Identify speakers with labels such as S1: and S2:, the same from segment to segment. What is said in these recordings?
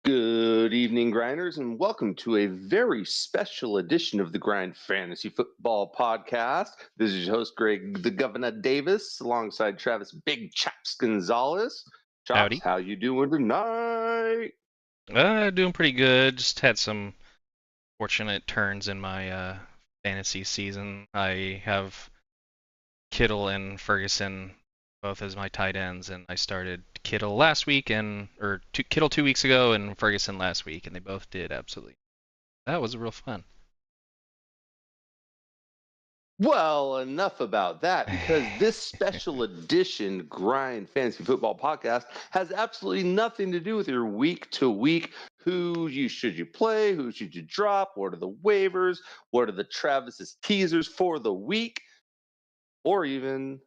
S1: Good evening, grinders, and welcome to a very special edition of the Grind Fantasy Football Podcast. This is your host, Greg the Governor Davis, alongside Travis Big Chops Gonzalez. Chops,
S2: Howdy.
S1: how you doing tonight?
S2: Doing pretty good. Just had some fortunate turns in my fantasy season. I have Kittle and Ferguson both as my tight ends, and I started Kittle last week Kittle 2 weeks ago and Ferguson last week, and they both did absolutely. That was real fun.
S1: Well, enough about that because this special edition Grind Fantasy Football Podcast has absolutely nothing to do with your week to week. Should you play? Who should you drop? What are the waivers? What are the Travis's teasers for the week? Or even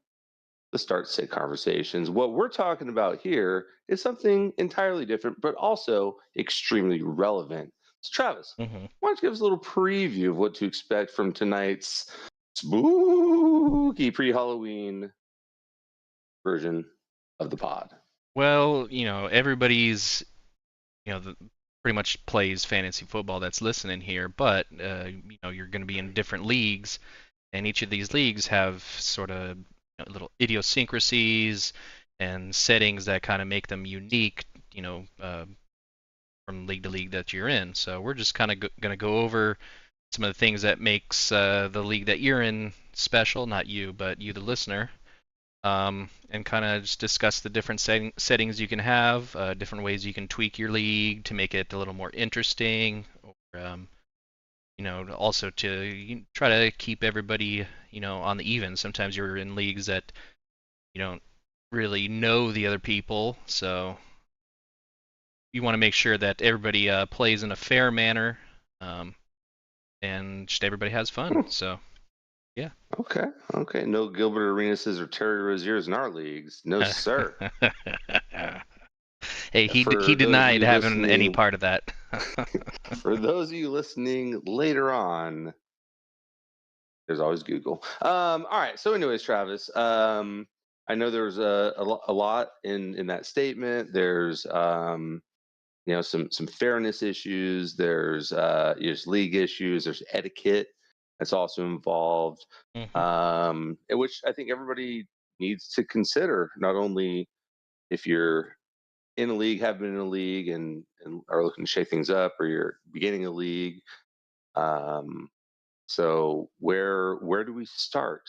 S1: the start sit conversations. What we're talking about here is something entirely different, but also extremely relevant. So, Travis,
S2: hmm
S1: why don't you give us a little preview of what to expect from tonight's spooky pre-Halloween version of the pod?
S2: Well, everybody's pretty much plays fantasy football that's listening here, but you're going to be in different leagues, and each of these leagues have sort of little idiosyncrasies and settings that kind of make them unique, from league to league that you're in. So we're just kind of going to go over some of the things that makes the league that you're in special, not you, but you, the listener, and kind of just discuss the different settings you can have, different ways you can tweak your league to make it a little more interesting, or also to try to keep everybody, on the even. Sometimes you're in leagues that you don't really know the other people, so you want to make sure that everybody plays in a fair manner, um, and just everybody has fun.
S1: Hmm,
S2: So yeah.
S1: okay. No Gilbert Arenases or Terry Roziers in our leagues. No, sir.
S2: Hey, he
S1: For those of
S2: denied
S1: you
S2: having any
S1: listening,
S2: part of that.
S1: for those of you listening later on, there's always Google. All right. So, anyways, Travis, I know there's a lot in that statement. There's some fairness issues. There's league issues. There's etiquette that's also involved,
S2: hmm
S1: which I think everybody needs to consider. Not only if you're in a league, have been in a league, and are looking to shake things up, or you're beginning a league. Um, so where do we start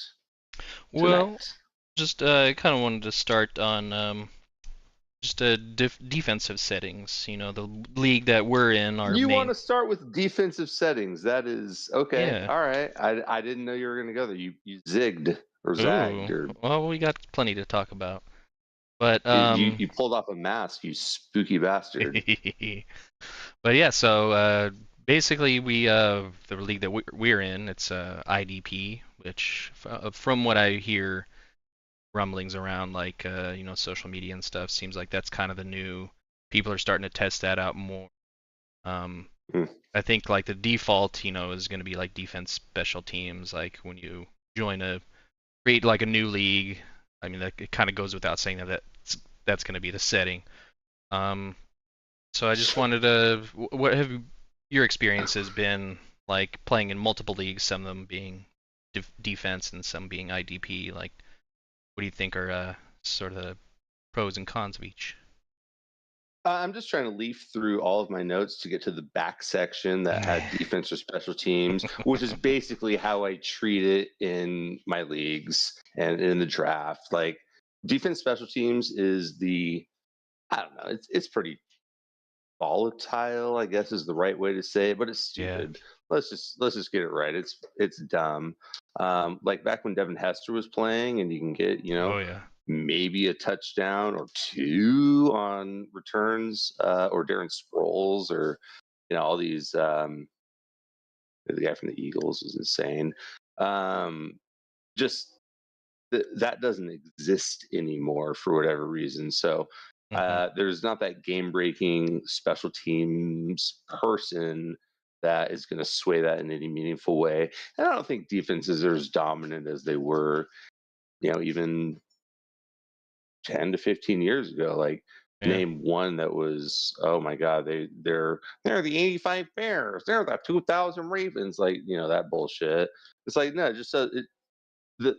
S2: Well,
S1: tonight?
S2: just kind of wanted to start on just defensive settings. The league that we're in, our
S1: You want
S2: main.
S1: to start with defensive settings? That is okay.
S2: Yeah.
S1: All right. I didn't know you were going to go there. You zigged or zagged
S2: Ooh.
S1: or
S2: Well, we got plenty to talk about. But
S1: you pulled off a mask. You spooky bastard.
S2: but yeah, so basically the league that we're in, it's IDP, which from what I hear rumblings around like social media and stuff, seems like that's kind of the new. People are starting to test that out more. Um,
S1: Hmm.
S2: I think like the default, is going to be like defense special teams. Like when you join create like a new league. I mean, that it kind of goes without saying that that's going to be the setting. Um, so I just wanted to, what have your experiences been like playing in multiple leagues? Some of them being defense and some being IDP. Like, what do you think are sort of the pros and cons of each?
S1: I'm just trying to leaf through all of my notes to get to the back section that had defense or special teams, which is basically how I treat it in my leagues and in the draft. Like defense special teams is I don't know, it's pretty volatile, I guess is the right way to say it, but it's
S2: Yeah.
S1: stupid. Let's just get it right. It's dumb. Like back when Devin Hester was playing, and you can get
S2: Oh yeah.
S1: maybe a touchdown or two on returns, or Darren Sproles, or all these. The guy from the Eagles is insane. Um, just that doesn't exist anymore for whatever reason. So
S2: hmm
S1: there's not that game breaking special teams person that is going to sway that in any meaningful way. And I don't think defenses are as dominant as they were, even 10 to 15 years ago. Like
S2: Yeah.
S1: name one that was, oh my god, they're the 85 Bears, they're the 2000 Ravens, like, that bullshit. It's like, no, just the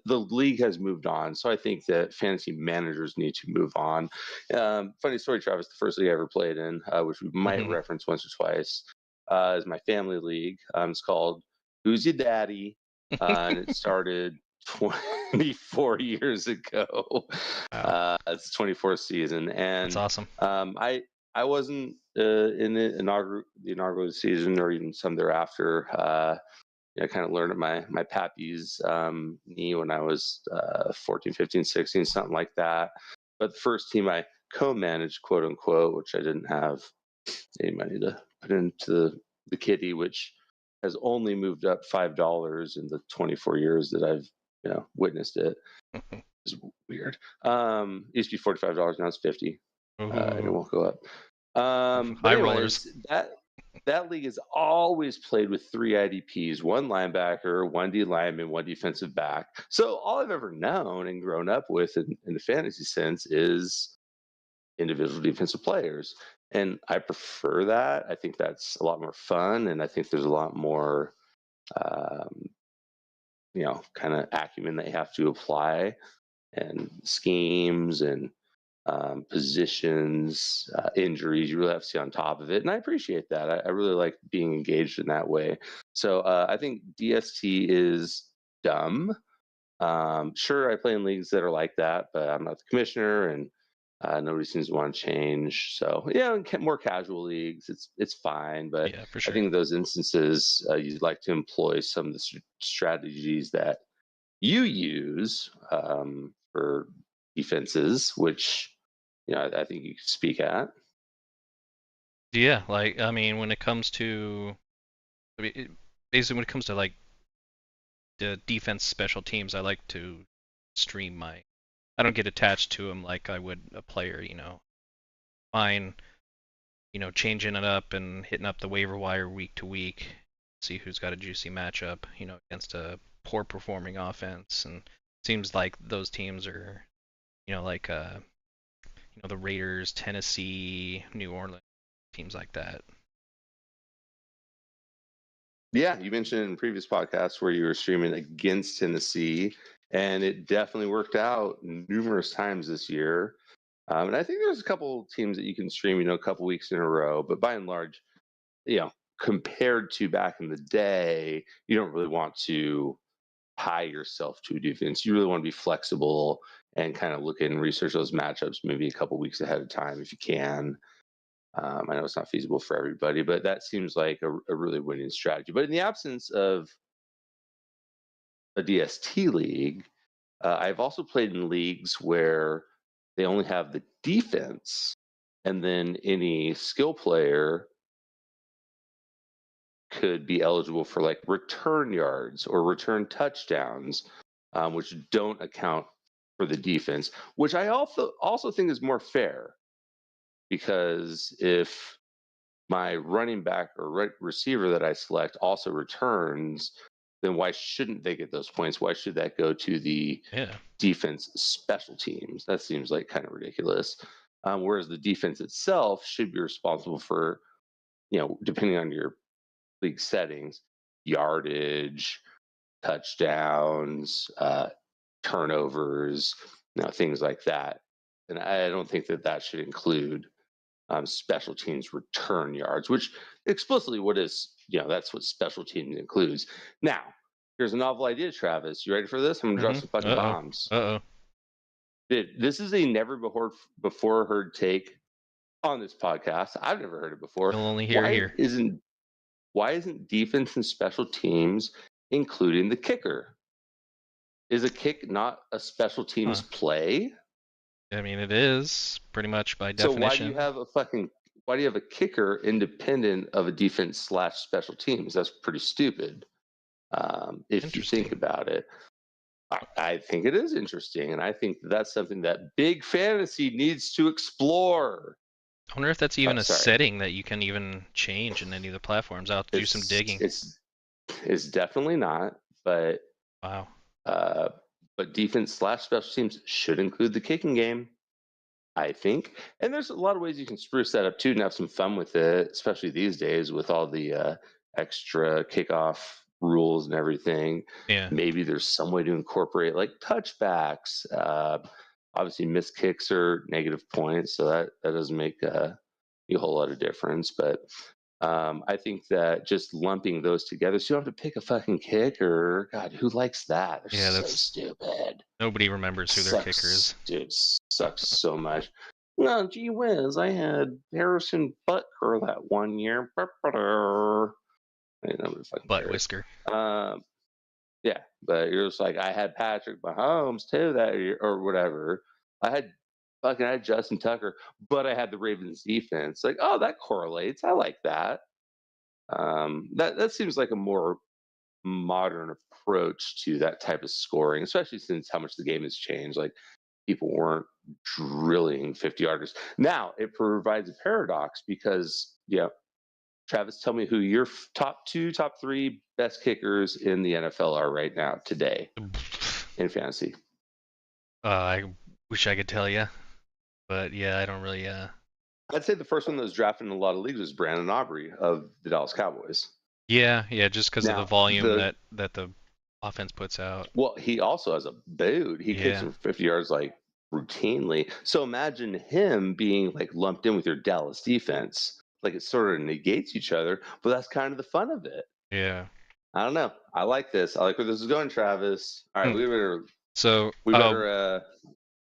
S1: league has moved on, so I think that fantasy managers need to move on. Funny story, Travis. The first league I ever played in, which we might
S2: Mhm.
S1: reference once or twice, is my family league. It's called Who's Your Daddy, and it started 24 years ago.
S2: Wow.
S1: It's 24th season,
S2: That's
S1: and
S2: awesome.
S1: I wasn't in the inaugural season or even some thereafter. I kind of learned at my pappy's knee when I was 14, 15, 16, something like that. But the first team I co-managed, quote unquote, which I didn't have any money to put into the kitty, which has only moved up $5 in the 24 years that I've witnessed it. It's weird. It used to be $45, now it's 50, and it
S2: Ooh,
S1: won't go up. But
S2: high rollers.
S1: anyways, that league has always played with 3 IDPs, one linebacker, one D lineman, one defensive back. So all I've ever known and grown up with in the fantasy sense is individual defensive players. And I prefer that. I think that's a lot more fun. And I think there's a lot more, um, kind of acumen that you have to apply and schemes and positions, injuries. You really have to see on top of it, and I appreciate that. I really like being engaged in that way. So I think DST is dumb. Sure, I play in leagues that are like that, but I'm not the commissioner, and nobody seems to want to change. So yeah, in more casual leagues, it's fine. But
S2: Yeah, for
S1: I
S2: sure.
S1: think in those instances, you'd like to employ some of the strategies that you use for defenses, which I think you can speak at.
S2: Yeah, like I mean, when it comes to, basically when it comes to like the defense special teams, I like to stream my. I don't get attached to them like I would a player, Fine, changing it up and hitting up the waiver wire week to week, see who's got a juicy matchup, against a poor performing offense. And it seems like those teams are, like the Raiders, Tennessee, New Orleans, teams like that.
S1: Yeah, you mentioned in previous podcasts where you were streaming against Tennessee, and it definitely worked out numerous times this year. And I think there's a couple teams that you can stream, a couple weeks in a row, but by and large, compared to back in the day, you don't really want to tie yourself to a defense. You really want to be flexible and kind of look and research those matchups maybe a couple weeks ahead of time if you can. I know it's not feasible for everybody, but that seems like a really winning strategy. But in the absence of a DST league, I've also played in leagues where they only have the defense, and then any skill player could be eligible for like return yards or return touchdowns, which don't account for the defense, which I also think is more fair, because if my running back or receiver that I select also returns, then why shouldn't they get those points? Why should that go to the
S2: Yeah.
S1: defense special teams? That seems like kind of ridiculous. Whereas the defense itself should be responsible for, depending on your league settings, yardage, touchdowns, turnovers, things like that. And I don't think that should include special teams return yards, which explicitly that's what special teams includes. Now, here's a novel idea, Travis. You ready for this? I'm gonna drop some fucking
S2: Uh-oh.
S1: bombs.
S2: Uh-oh.
S1: Dude, this is a never before heard take on this podcast. I've never heard it before.
S2: You'll only hear
S1: Why
S2: here.
S1: isn't defense and special teams including the kicker? Is a kick not a special teams
S2: Huh.
S1: play?
S2: I mean, it is pretty much by
S1: So
S2: definition.
S1: why do you have a kicker independent of a defense/special teams? That's pretty stupid. If you think
S2: Interesting.
S1: about it, I think it is interesting, and I think that's something that big fantasy needs to explore.
S2: I wonder if that's even a
S1: Sorry,
S2: setting that you can even change in any of the platforms. I'll have to do some
S1: it's
S2: digging.
S1: it's definitely not, but
S2: Wow.
S1: uh, but defense/special teams should include the kicking game. I think. And there's a lot of ways you can spruce that up too and have some fun with it, especially these days with all the extra kickoff rules and everything.
S2: Yeah.
S1: Maybe there's some way to incorporate like touchbacks. Obviously, missed kicks are negative points, so that doesn't make a whole lot of difference. But I think that just lumping those together, so you don't have to pick a fucking kicker. God, who likes that? They're
S2: Yeah,
S1: so
S2: that's
S1: stupid.
S2: nobody remembers who their kicker
S1: Sucks,
S2: is.
S1: dude. Sucks so much. Well, gee whiz, I had Harrison Butker that one year. Nobody fucking
S2: Butt
S1: cares.
S2: whisker.
S1: Yeah, but you're just like, I had Patrick Mahomes too that year, or whatever. I had Justin Tucker, but I had the Ravens defense. Like, oh, that correlates. I like that. That seems like a more modern approach to that type of scoring, especially since how much the game has changed. Like people weren't drilling 50-yarders. Now it provides a paradox because, yeah, Travis, tell me who your top 2, top 3 best kickers in the NFL are right now today in fantasy.
S2: I wish I could tell you, but yeah, I don't really.
S1: I'd say the first one that was drafted in a lot of leagues was Brandon Aubrey of the Dallas Cowboys.
S2: Yeah, just because of the
S1: Now,
S2: volume that the offense puts out.
S1: well, he also has a boot. He kicks
S2: Yeah.
S1: from 50 yards like routinely. So imagine him being like lumped in with your Dallas defense. Like it sort of negates each other, but that's kind of the fun of it.
S2: Yeah.
S1: I don't know. I like this. I like where this is going, Travis. All right,
S2: So,
S1: we better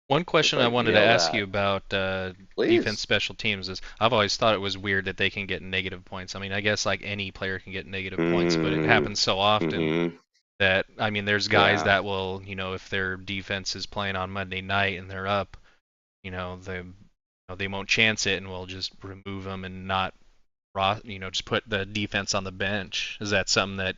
S2: one question I wanted to ask you about defense special teams is I've always thought it was weird that they can get negative points. I mean, I guess like any player can get negative points, but it happens so often that, I mean, there's guys that will, if their defense is playing on Monday night and they're up, they won't chance it and will just remove them and not, just put the defense on the bench. Is that something that,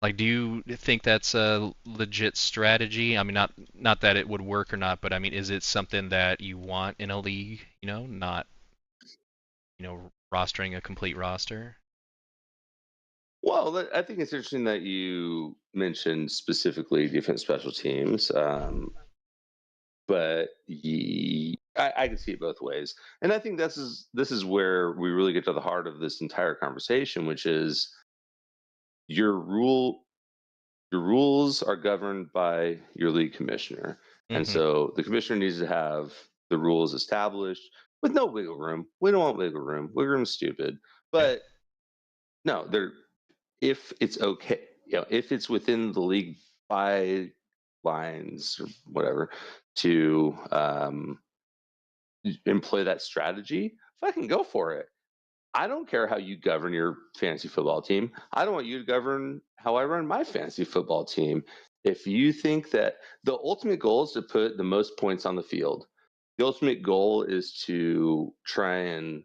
S2: like, do you think that's a legit strategy? I mean, not that it would work or not, but I mean, is it something that you want in a league? Not, rostering a complete roster.
S1: Well, I think it's interesting that you mentioned specifically defense special teams, but I can see it both ways, and I think this is where we really get to the heart of this entire conversation, which is your rules are governed by your league commissioner, and so the commissioner needs to have the rules established with no wiggle room. We don't want wiggle room. Wiggle room's stupid, but no, if it's okay, if it's within the league by lines or whatever to employ that strategy, fucking go for it. I don't care how you govern your fantasy football team. I don't want you to govern how I run my fantasy football team. If you think that the ultimate goal is to put the most points on the field, the ultimate goal is to try and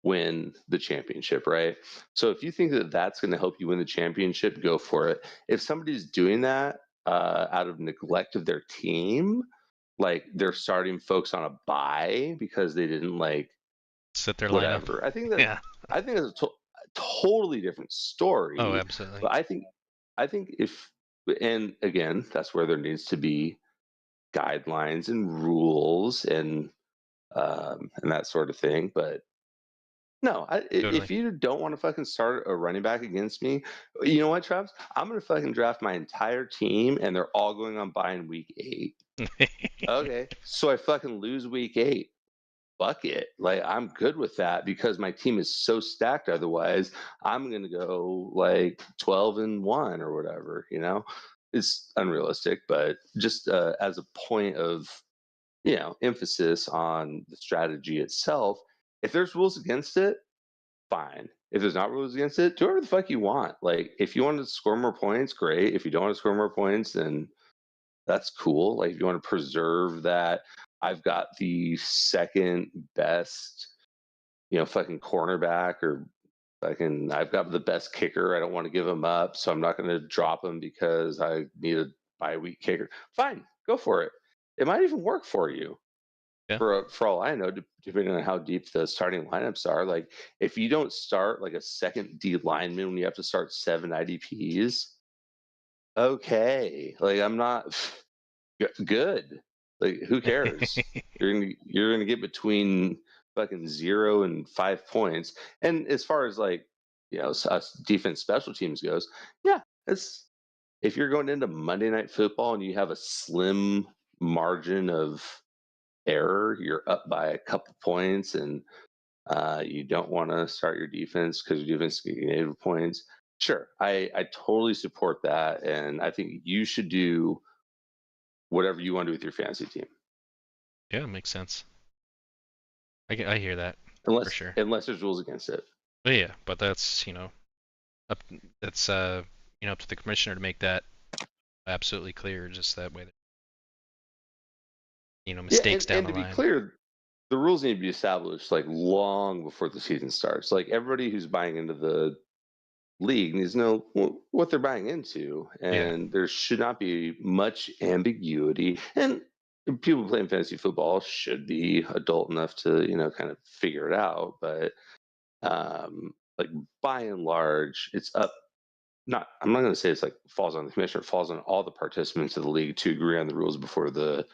S1: win the championship, right? So if you think that that's going to help you win the championship, go for it. If somebody's doing that out of neglect of their team, like they're starting folks on a bye because they didn't like
S2: set their
S1: whatever.
S2: lineup.
S1: I think that's a totally different story.
S2: Oh, absolutely.
S1: But I think if, and again, that's where there needs to be guidelines and rules and that sort of thing. But no, if you don't want to fucking start a running back against me, you know what, Travis? I'm gonna fucking draft my entire team, and they're all going on bye in week 8. Okay, so I fucking lose week 8. Fuck it. Like I'm good with that because my team is so stacked. Otherwise, I'm gonna go like 12-1 or whatever. It's unrealistic, but just as a point of emphasis on the strategy itself. If there's rules against it, fine. If there's not rules against it, do whatever the fuck you want. Like if you want to score more points, great. If you don't want to score more points, then that's cool. Like if you want to preserve that, I've got the second best, fucking cornerback, or I've got the best kicker. I don't want to give him up, so I'm not going to drop him because I need a bye week kicker. Fine, go for it. It might even work for you.
S2: Yeah.
S1: For all I know, depending on how deep the starting lineups are, like if you don't start like a second D lineman when you have to start 7 IDPs, okay, like I'm not good. Like, who cares? You're gonna get between fucking 0 and 5 points. And as far as like, us defense special teams goes, yeah, it's if you're going into Monday Night Football and you have a slim margin of error, you're up by a couple points, and you don't want to start your defense because your defense can get negative points. Sure, I totally support that, and I think you should do whatever you want to do with your fantasy team,
S2: Yeah, makes sense. I hear that for
S1: unless
S2: sure.
S1: unless there's rules against it.
S2: But yeah, but that's up that's up to the commissioner to make that absolutely clear, just that way,
S1: Yeah,
S2: mistakes down
S1: and
S2: the
S1: to be
S2: line.
S1: clear, the rules need to be established like long before the season starts. Like everybody who's buying into the league needs to know what they're buying into,
S2: Yeah.
S1: and there should not be much ambiguity. And people playing fantasy football should be adult enough to kind of figure it out. But like by and large, it's up. Not I'm not going to say it's like falls on the commissioner. It falls on all the participants of the league to agree on the rules before the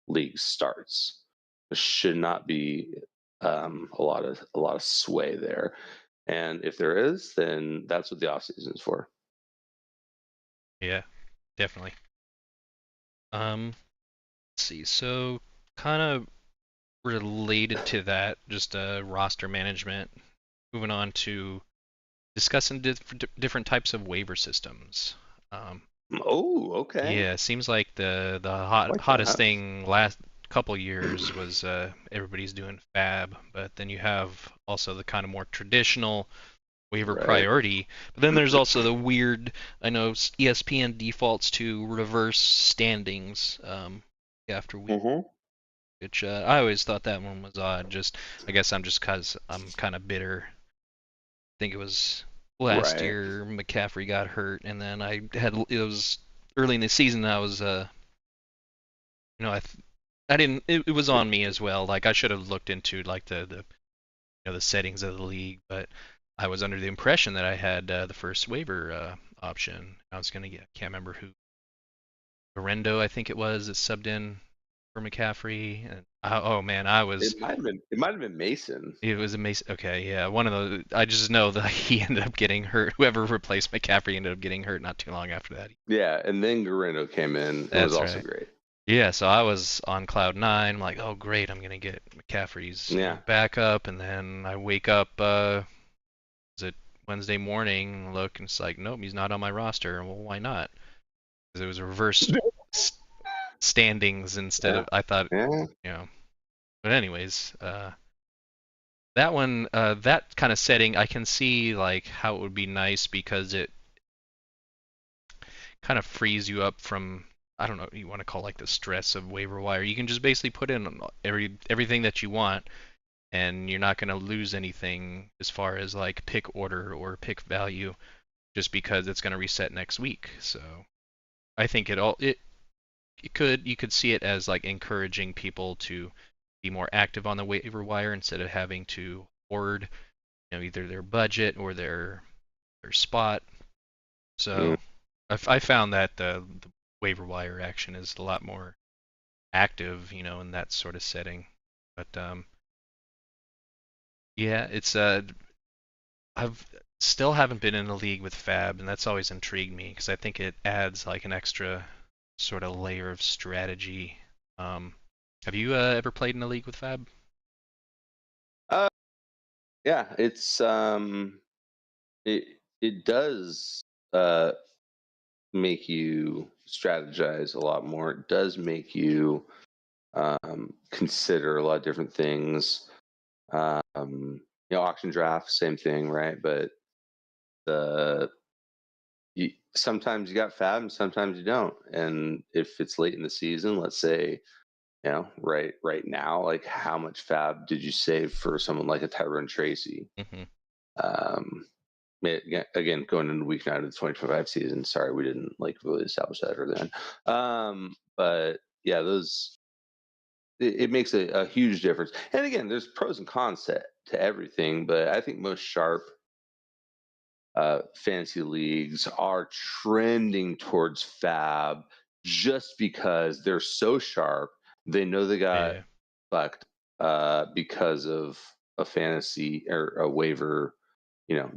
S1: league starts. There should not be a lot of sway there. And if there is, then that's what the off season is for.
S2: Yeah, definitely. Let's see. So kind of related to that, just roster management. Moving on to discussing different types of waiver systems. Um,
S1: Oh, okay.
S2: yeah, it seems like the
S1: Like
S2: hottest
S1: that.
S2: thing last couple years was everybody's doing fab, but then you have also the kind of more traditional waiver
S1: Right.
S2: priority. But then there's also the weird, I know ESPN defaults to reverse standings after week,
S1: Mm-hmm.
S2: which I always thought that one was odd. Just I guess I'm just cause I'm kind of bitter. I think it was last
S1: Right.
S2: year McCaffrey got hurt, and then it was early in the season. I was you know I didn't it was on me as well. Like I should have looked into like the settings of the league, but I was under the impression that I had the first waiver option. I was gonna get, I can't remember who, Orendo, I think it was, that subbed in for McCaffrey. And oh man,
S1: It might have been Mason.
S2: it was amazing. Okay, yeah, one of those. I just know that he ended up getting hurt. Whoever replaced McCaffrey ended up getting hurt not too long after that.
S1: Yeah, and then Garino came in and was
S2: That's
S1: also
S2: right.
S1: great.
S2: Yeah, so I was on cloud nine. I'm like, oh great, I'm gonna get McCaffrey's
S1: Yeah.
S2: backup, and then I wake up. Was it Wednesday morning? Look, and it's like, nope, he's not on my roster. Well, why not? Because it was reverse standings instead
S1: Yeah.
S2: of. I thought,
S1: Yeah.
S2: But anyways, that one, that kind of setting, I can see like how it would be nice because it kind of frees you up from. I don't know, you want to call like the stress of waiver wire. You can just basically put in everything that you want, and you're not going to lose anything as far as like pick order or pick value just because it's going to reset next week. So I think you could see it as like encouraging people to be more active on the waiver wire instead of having to hoard, either their budget or their spot.
S1: Mm.
S2: So I found that the waiver wire action is a lot more active, in that sort of setting. But yeah, it's I've still haven't been in a league with Fab, and that's always intrigued me because I think it adds like an extra sort of layer of strategy. Um, have you ever played in a league with Fab?
S1: Uh, yeah, it does uh make you strategize a lot more. It does make you consider a lot of different things. Auction draft, same thing, right? But the sometimes you got fab and sometimes you don't. And if it's late in the season, let's say, right now, like how much fab did you save for someone like a Tyrone Tracy?
S2: Mm-hmm.
S1: Um, again, going into week 9 of the 2025 season. Sorry, we didn't like really establish that early on. But yeah, it makes a huge difference. And again, there's pros and cons to everything, but I think most sharp fantasy leagues are trending towards fab just because they're so sharp They know they got
S2: Yeah.
S1: fucked because of a fantasy or a waiver,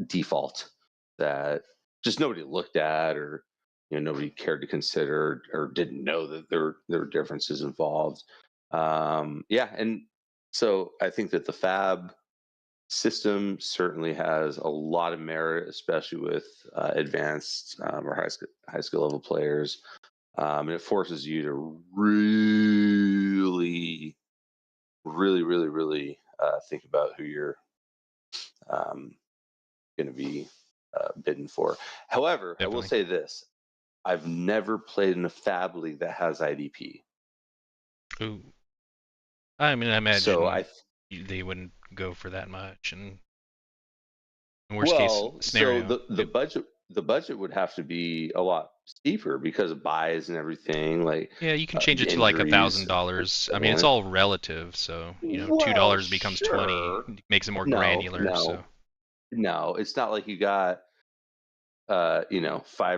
S1: default that just nobody looked at, or nobody cared to consider, or didn't know that there were differences involved. Yeah, and so I think that the Fab system certainly has a lot of merit, especially with advanced or high skill level players, and it forces you to really, really, really, really think about who you're going to be bidding for. However, I will
S2: Definitely.
S1: say this: I've never played in a Fab league that has IDP.
S2: Ooh. I mean, I
S1: So
S2: imagine they wouldn't go for that much, and worst case
S1: so
S2: scenario,
S1: the budget would have to be a lot steeper because of buys and everything, like
S2: yeah, you can change it to like
S1: injuries.
S2: $1,000. I mean, it's all relative, so
S1: Well,
S2: $2 becomes 20,
S1: sure.
S2: makes it more
S1: No,
S2: granular.
S1: no,
S2: So
S1: no. It's not like you got 5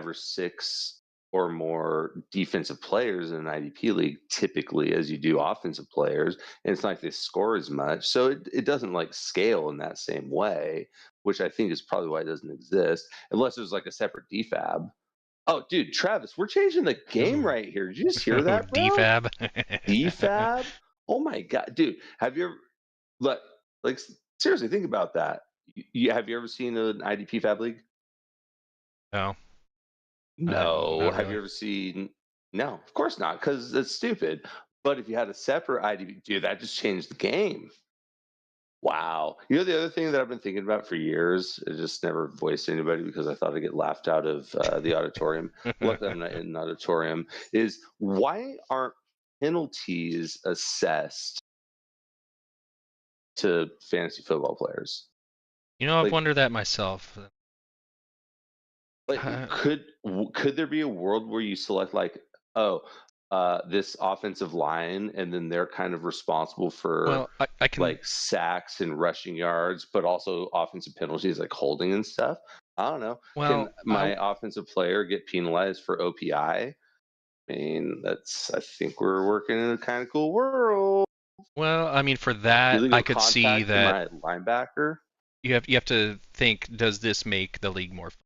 S1: or 6 or more defensive players in an IDP league typically as you do offensive players, and it's not like they score as much, so it doesn't like scale in that same way, which I think is probably why it doesn't exist unless there's like a separate DFAB. Oh, dude, Travis, we're changing the game
S2: ooh,
S1: right here. Did you just hear that, bro?
S2: DFAB.
S1: DFAB. Oh my god, dude, have you ever like like seriously think about that? Have you ever seen an IDP Fab league?
S2: No,
S1: No.
S2: not
S1: Have
S2: really.
S1: you ever seen? No, of course not, because that's stupid. But if you had a separate IDP, dude, that just changed the game. Wow. You know, the other thing that I've been thinking about for years, I just never voiced to anybody because I thought I'd get laughed out of the auditorium. Luckily, I'm not in an auditorium. Is why aren't penalties assessed to fantasy football players?
S2: I've
S1: Like,
S2: wondered that myself.
S1: Like, could there be a world where you select like, oh, this offensive line, and then they're kind of responsible for
S2: Well, I can.
S1: like sacks and rushing yards, but also offensive penalties like holding and stuff? I don't know. Can
S2: Well,
S1: my offensive player get penalized for OPI? I mean, I think we're working in a kind of cool world.
S2: I mean, for that, I
S1: Illegal
S2: could see
S1: contact to
S2: that
S1: my linebacker.
S2: you have to think, does this make the league more fun?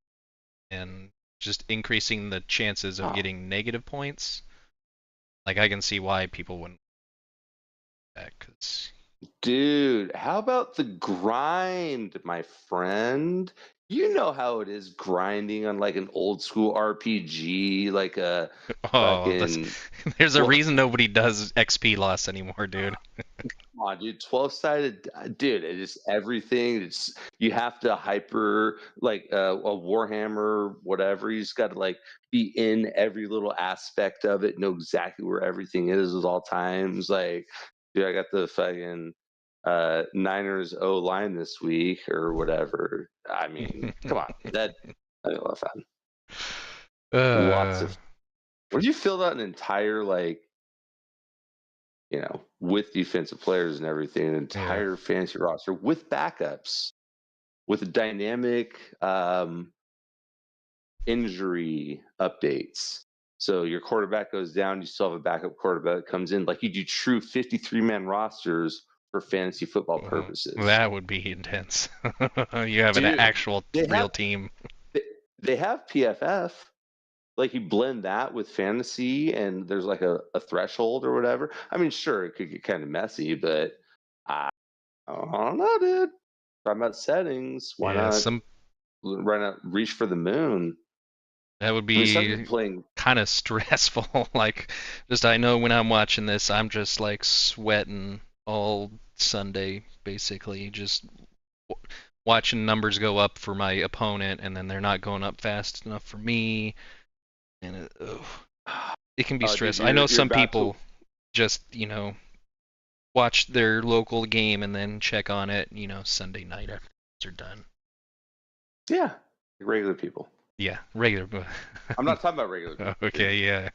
S2: And just increasing the chances of
S1: Oh,
S2: getting negative points. Like I can see why people wouldn't do that, because
S1: dude, how about the grind, my friend? You know how it is grinding on like an old school RPG, like a
S2: oh,
S1: fucking
S2: there's a
S1: 12,
S2: reason nobody does XP loss anymore, dude.
S1: come on, dude, 12-sided, dude, it is everything. It's you have to hyper like a Warhammer, whatever. You just got to like be in every little aspect of it, know exactly where everything is at all times. Like, dude, I got the fucking Niners O line this week or whatever. I mean, come on, that I think a lot of fun. Lots
S2: uh,
S1: of. Would you fill out an entire like with defensive players and everything, an
S2: yeah.
S1: entire fantasy roster with backups, with dynamic injury updates. So your quarterback goes down, you still have a backup quarterback that comes in. Like you do true 53-man rosters for fantasy football purposes.
S2: That would be intense. You have an
S1: Dude,
S2: actual
S1: they
S2: real
S1: have
S2: team.
S1: they, they have PFF. Like you blend that with fantasy, and there's like a threshold or whatever. I mean, sure, it could get kind of messy, but I, I don't know, dude. Talking about settings,
S2: Yeah,
S1: why not reach for the moon?
S2: that would
S1: I mean, some people
S2: be
S1: playing.
S2: kind of stressful. Like, just I know when I'm watching this, I'm just like sweating all Sunday, basically, just watching numbers go up for my opponent, and then they're not going up fast enough for me, and it can be
S1: Oh, dude,
S2: stressful. I know
S1: you're
S2: some
S1: about to.
S2: people just, watch their local game and then check on it, Sunday night after they're done.
S1: Yeah, regular people.
S2: Yeah, regular.
S1: I'm not talking about regular people, dude.
S2: Okay, yeah.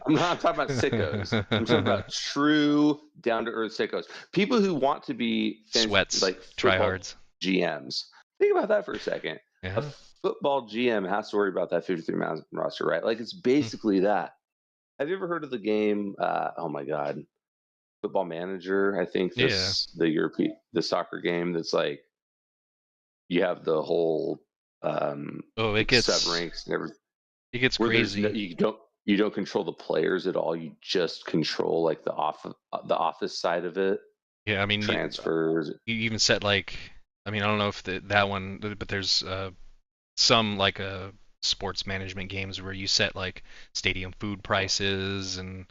S1: I'm not talking about sickos. I'm talking about true down to earth sickos. People who want to be
S2: Sweats,
S1: like football
S2: tryhards.
S1: GMs. Think about that for a second. A
S2: Yeah.
S1: football GM has to worry about that 53-man roster, right? Like it's basically that. Have you ever heard of the game? Oh my God. Football Manager. I think
S2: Yeah.
S1: the soccer game that's like you have the whole
S2: Oh,
S1: like sub ranks and everything.
S2: it gets
S1: Where
S2: crazy.
S1: you don't control the players at all. You just control like the office side of it,
S2: Yeah, I mean,
S1: transfers.
S2: you even set like, I mean, I don't know if that one, but there's some like sports management games where you set like stadium food prices and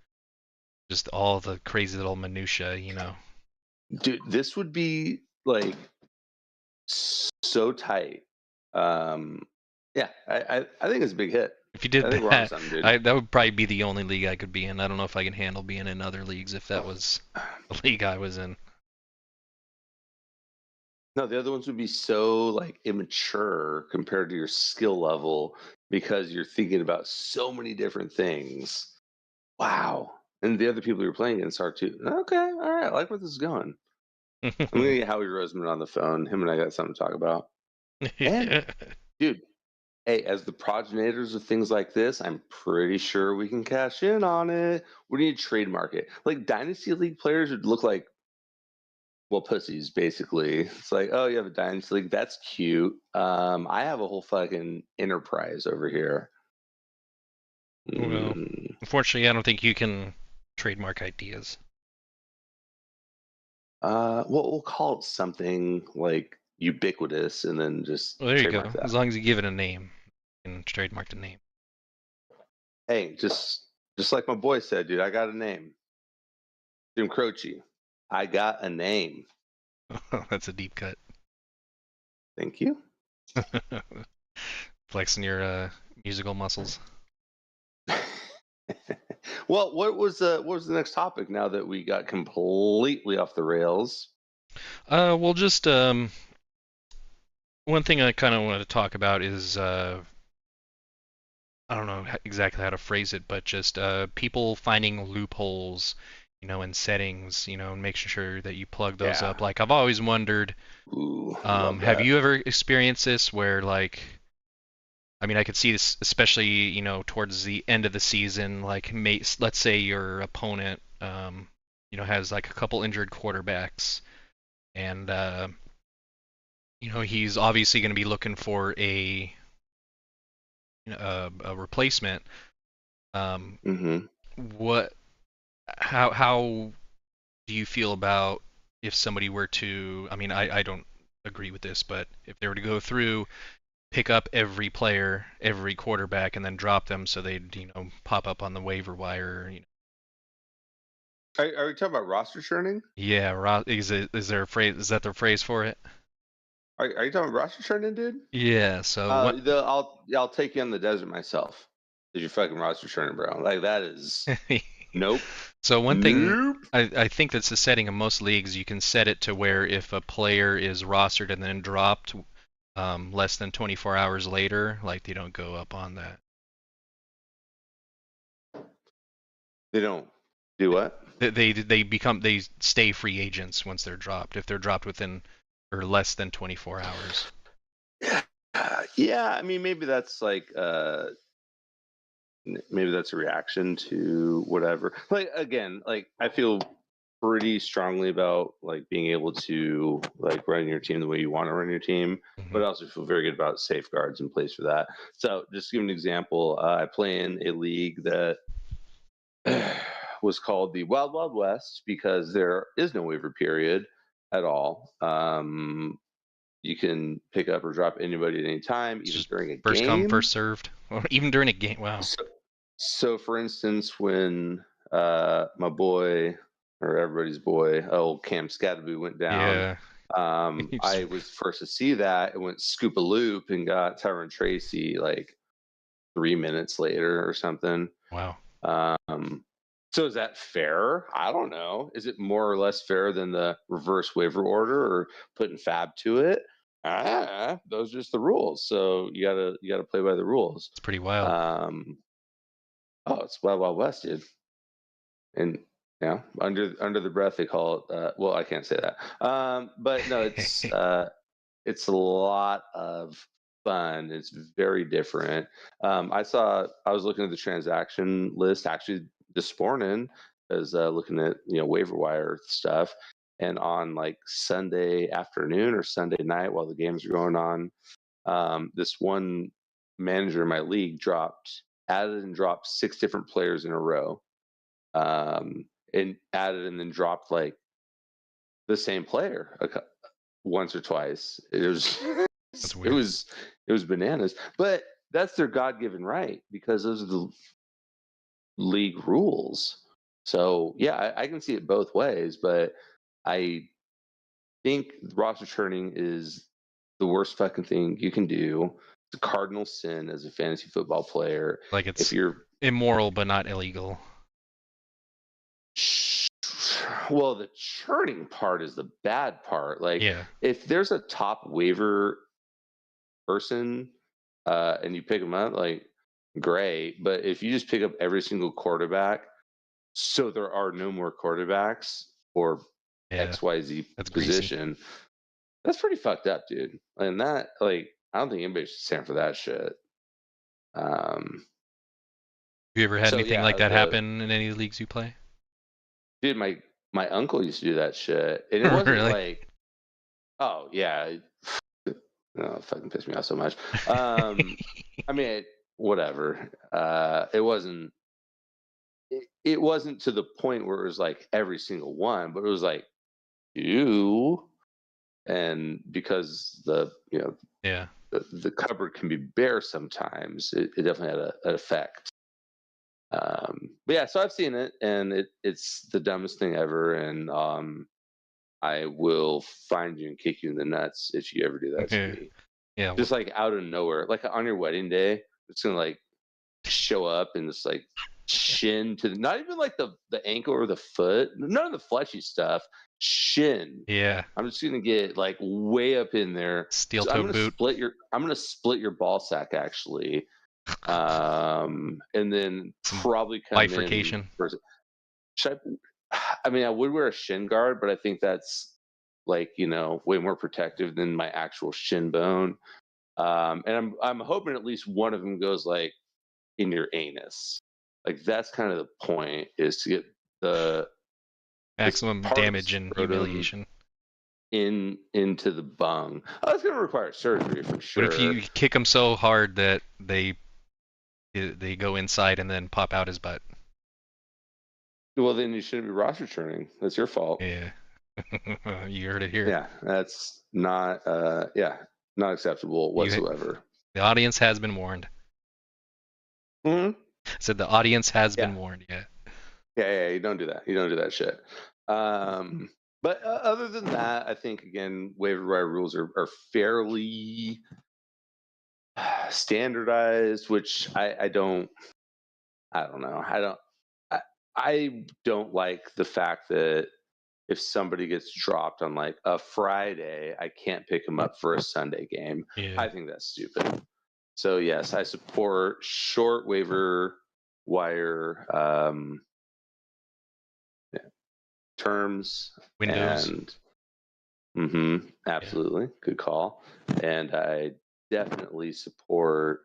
S2: just all the crazy little minutia, you know.
S1: Dude, this would be like so tight. Yeah, I think it's a big hit.
S2: If you
S1: I
S2: did
S1: think we're on
S2: that,
S1: something, dude.
S2: that would probably be the only league I could be in. I don't know if I can handle being in other leagues if that was the league I was in.
S1: No, the other ones would be so like immature compared to your skill level because you're thinking about so many different things. Wow. And the other people you're playing against are too. Okay, all right. I like where this is going. I'm gonna get Howie Roseman on the phone. Him and I got something to talk about. And dude, hey, as the progenitors of things like this, I'm pretty sure we can cash in on it. We need to trademark it. Like Dynasty League players would look like, well, pussies, basically. It's like, oh, you have a Dynasty League. That's cute. I have a whole fucking enterprise over here.
S2: Well,
S1: Mm,
S2: unfortunately, I don't think you can trademark ideas.
S1: well, we'll call it something like ubiquitous and then just
S2: Well, there you
S1: trademark
S2: go.
S1: that.
S2: As long as you give it a name, you can trademark the name.
S1: Hey, just like my boy said, dude, I got a name. Jim Croce. I got a name.
S2: That's a deep cut.
S1: Thank you.
S2: Flexing your musical muscles.
S1: Well, what was the next topic now that we got completely off the rails?
S2: Well, just one thing I kind of wanted to talk about is I don't know exactly how to phrase it, but just people finding loopholes, you know, in settings, you know, and making sure that you plug those
S1: Yeah.
S2: up. Like I've always wondered,
S1: Ooh, love
S2: have
S1: that.
S2: you ever experienced this where like, I mean, I could see this especially, you know, towards the end of the season, like let's say your opponent, you know, has like a couple injured quarterbacks, and you know, he's obviously going to be looking for a replacement. Um,
S1: Hmm.
S2: what how do you feel about if somebody were to, I mean, I don't agree with this, but if they were to go through, pick up every player, every quarterback, and then drop them so they'd, you know, pop up on the waiver wire, you know.
S1: Are we talking about roster churning?
S2: Yeah, is there a phrase, is that the phrase for it?
S1: Are you talking about roster churning, dude?
S2: Yeah, so what
S1: I'll take you on the desert myself. Did you fucking roster churning, bro? Like that is nope,
S2: So one thing
S1: nope.
S2: I think that's the setting of most leagues, you can set it to where if a player is rostered and then dropped less than 24 hours later, like they don't go up on that.
S1: They don't do what?
S2: They stay free agents once they're dropped if they're dropped within or less than 24 hours.
S1: Yeah, I mean maybe that's like maybe that's a reaction to whatever. Like again, like I feel pretty strongly about like being able to like run your team the way you want to run your team,
S2: Hmm.
S1: but I also feel very good about safeguards in place for that. So just to give an example, I play in a league that was called the Wild Wild West because there is no waiver period at all. You can pick up or drop anybody at any time,
S2: It's
S1: even
S2: just
S1: during a
S2: first come,
S1: game.
S2: first served, or even during a game. Wow.
S1: So, so for instance, when my boy or everybody's boy, old Cam Scadaboo went down,
S2: Yeah. You just,
S1: I was first to see that and went scoop a loop and got Tyron Tracy like 3 minutes later or something.
S2: wow.
S1: Um, so is that fair? I don't know. Is it more or less fair than the reverse waiver order or putting Fab to it? Those are just the rules. So you gotta play by the rules.
S2: It's pretty wild.
S1: Um, oh, it's Wild Wild West, dude. And yeah, under the breath they call it. Well, I can't say that. But no, it's a lot of fun. It's very different. I was looking at the transaction list actually this morning. as looking at waiver wire stuff, and on like Sunday afternoon or Sunday night while the games are going on, this one manager in my league added and dropped 6 different players in a row, and added and then dropped like the same player once or twice. It was
S2: That's
S1: it
S2: weird.
S1: was bananas, but that's their God-given right because those are the league rules. So yeah, I can see it both ways, but I think roster churning is the worst fucking thing you can do. It's a cardinal sin as a fantasy football player.
S2: Like
S1: If
S2: it's
S1: you're
S2: immoral but not illegal.
S1: well, the churning part is the bad part. Like,
S2: Yeah.
S1: if there's a top waiver person, and you pick them up, like, great. But if you just pick up every single quarterback, so there are no more quarterbacks for
S2: Yeah.
S1: XYZ
S2: That's greasy.
S1: position, that's pretty fucked up, dude. And that, like, I don't think anybody should stand for that shit. Um,
S2: Have you ever had
S1: so
S2: anything like
S1: yeah,
S2: that happen in any leagues you play?
S1: dude, my uncle used to do that shit, and it wasn't
S2: Really?
S1: like, oh yeah, oh, it fucking pissed me off so much. I mean, whatever. It wasn't. It wasn't to the point where it was like every single one, but it was like you, and because
S2: Yeah.
S1: the cupboard can be bare sometimes, it definitely had an effect. But yeah, so I've seen it, and it's the dumbest thing ever, and I will find you and kick you in the nuts if you ever do that to
S2: Yeah.
S1: me.
S2: Yeah.
S1: Just like out of nowhere, like on your wedding day, it's gonna like show up and just like shin to not even like the ankle or the foot, none of the fleshy stuff, shin.
S2: Yeah.
S1: I'm just gonna get like way up in there.
S2: Steel
S1: So
S2: toe boot.
S1: I'm gonna split your ball sack actually, and then
S2: Some
S1: probably come in.
S2: bifurcation.
S1: Should I mean, I would wear a shin guard, but I think that's like way more protective than my actual shin bone. And I'm hoping at least one of them goes like in your anus. Like that's kind of the point, is to get this
S2: Maximum
S1: part of the
S2: damage and
S1: scrotum
S2: humiliation.
S1: into the bung. Oh, that's going to require surgery for
S2: What if
S1: sure.
S2: you kick them so hard that they go inside and then pop out his butt?
S1: Well, then you shouldn't be roster churning. That's your fault.
S2: Yeah. You heard it here.
S1: Yeah, that's not not acceptable whatsoever.
S2: The audience has been warned.
S1: Hmm.
S2: I said the audience has
S1: Yeah.
S2: been warned. Yeah.
S1: Yeah, you don't do that. You don't do that shit. But other than that, I think again, waiver wire rules are fairly standardized, which I don't know. I don't like the fact that if somebody gets dropped on like a Friday, I can't pick them up for a Sunday game.
S2: Yeah.
S1: I think that's stupid. So yes, I support short waiver wire terms.
S2: Windows.
S1: And absolutely, good call. And I definitely support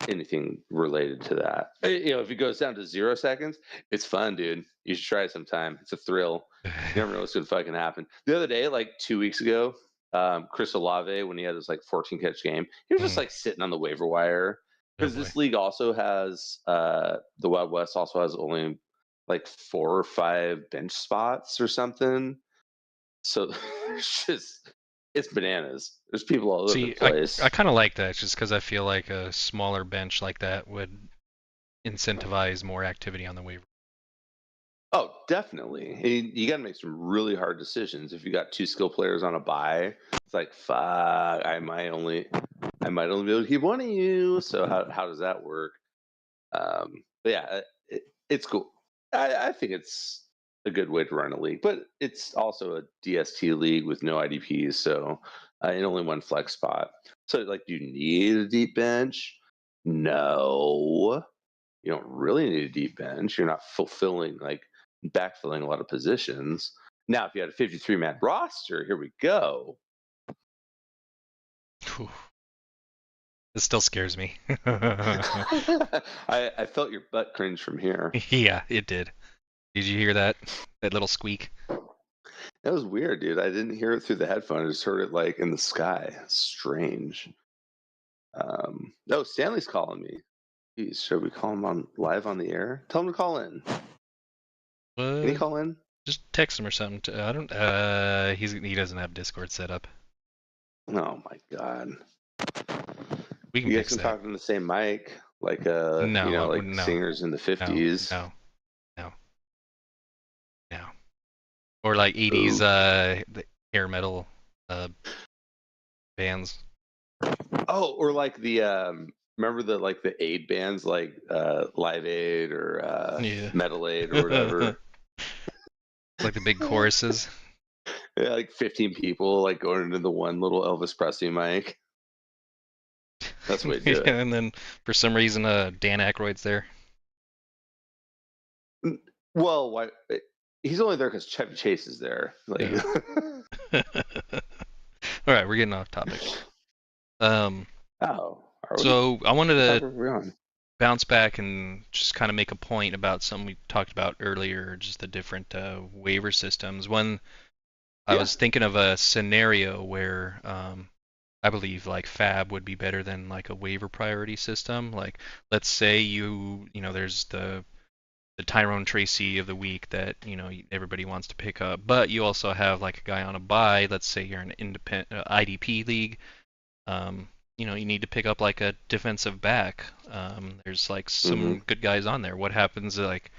S1: anything related to that. If it goes down to 0 seconds, it's fun, dude. You should try it sometime. It's a thrill. You never know what's gonna fucking happen. The other day, like 2 weeks ago, Chris Olave, when he had his like 14 catch game, he was just like sitting on the waiver wire, because this league also has the Wild West also has only like 4 or 5 bench spots or something. So it's bananas. There's people all over the place.
S2: I kind of like that just because I feel like a smaller bench like that would incentivize more activity on the waiver.
S1: Oh, definitely. You got to make some really hard decisions. If you got 2 skill players on a bye, it's like, fuck, I might only be able to keep one of you. So how does that work? But yeah, it's cool. I think it's a good way to run a league, but it's also a DST league with no IDPs, so and only one flex spot. So like, do you need a deep bench? No, you don't really need a deep bench. You're not backfilling a lot of positions. Now, if you had a 53-man roster, here we go.
S2: It still scares me.
S1: I felt your butt cringe from here.
S2: Yeah, it did. Did you hear that? That little squeak?
S1: That was weird, dude. I didn't hear it through the headphone. I just heard it like in the sky. Strange. No, Stanley's calling me. Jeez, should we call him on live on the air? Tell him to call in. Can he
S2: What?
S1: call in?
S2: Just text him or something. I don't. He doesn't have Discord set up.
S1: Oh my god.
S2: We can
S1: You guys
S2: fix
S1: can
S2: that.
S1: talk in the same mic, like
S2: No,
S1: like
S2: no,
S1: singers in the
S2: no,
S1: 50s.
S2: no, no, no. Or like 80s
S1: Ooh.
S2: the hair metal uh bands.
S1: Oh, or like the remember the like the aid bands like Live Aid or
S2: Yeah.
S1: Metal Aid or whatever.
S2: Like the big choruses.
S1: Yeah, like 15 people like going into the one little Elvis Presley mic. That's the way to do it.
S2: And then for some reason Dan Aykroyd's there.
S1: Well, why? He's only there because Chevy Chase is there. Like,
S2: Yeah. All right, we're getting off topic.
S1: oh, are we?
S2: So I wanted
S1: What
S2: to
S1: topic are we on?
S2: bounce back and just kind of make a point about something we talked about earlier, just the different waiver systems. When I
S1: Yeah.
S2: was thinking of a scenario where I believe like Fab would be better than like a waiver priority system. Like let's say there's the Tyrone Tracy of the week that everybody wants to pick up, but you also have like a guy on a bye. Let's say you're in an independent IDP league. You need to pick up like a defensive back. There's like some good guys on there. What happens like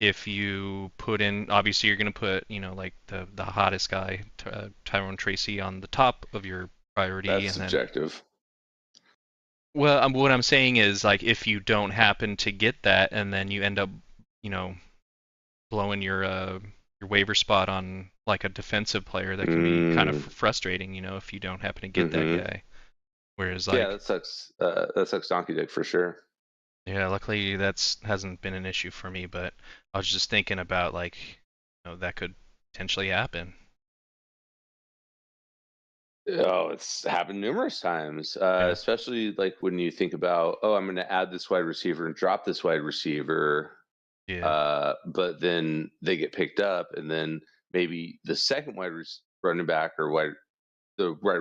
S2: if you put in? Obviously, you're gonna put like the hottest guy, Tyrone Tracy, on the top of your priority,
S1: That's
S2: and then
S1: subjective.
S2: well, what I'm saying is like if you don't happen to get that, and then you end up blowing your waiver spot on like a defensive player, that can be kind of frustrating, if you don't happen to get that guy. Whereas like
S1: yeah, that sucks. That sucks donkey dick for sure.
S2: yeah, luckily that's hasn't been an issue for me, but I was just thinking about like that could potentially happen.
S1: Oh, it's happened numerous times,
S2: Yeah.
S1: especially like when you think about, oh, I'm going to add this wide receiver and drop this wide receiver,
S2: Yeah.
S1: but then they get picked up, and then maybe the second running back or the wide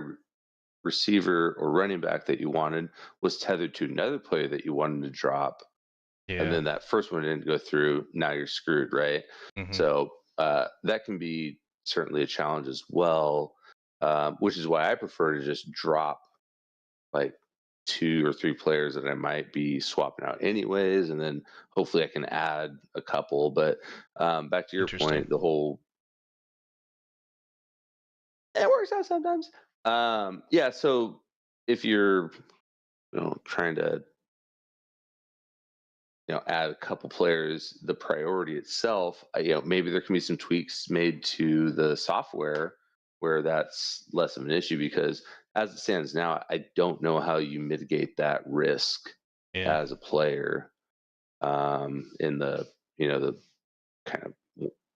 S1: receiver or running back that you wanted was tethered to another player that you wanted to drop, and
S2: Yeah.
S1: then that first one didn't go through. Now you're screwed, right?
S2: Mm-hmm.
S1: So that can be certainly a challenge as well, which is why I prefer to just drop like 2 or 3 players that I might be swapping out anyways, and then hopefully I can add a couple. But back to your
S2: Interesting.
S1: point, the whole it works out sometimes. Yeah, so if you're trying to add a couple players, the priority itself, maybe there can be some tweaks made to the software where that's less of an issue, because as it stands now, I don't know how you mitigate that risk as a player in the kind of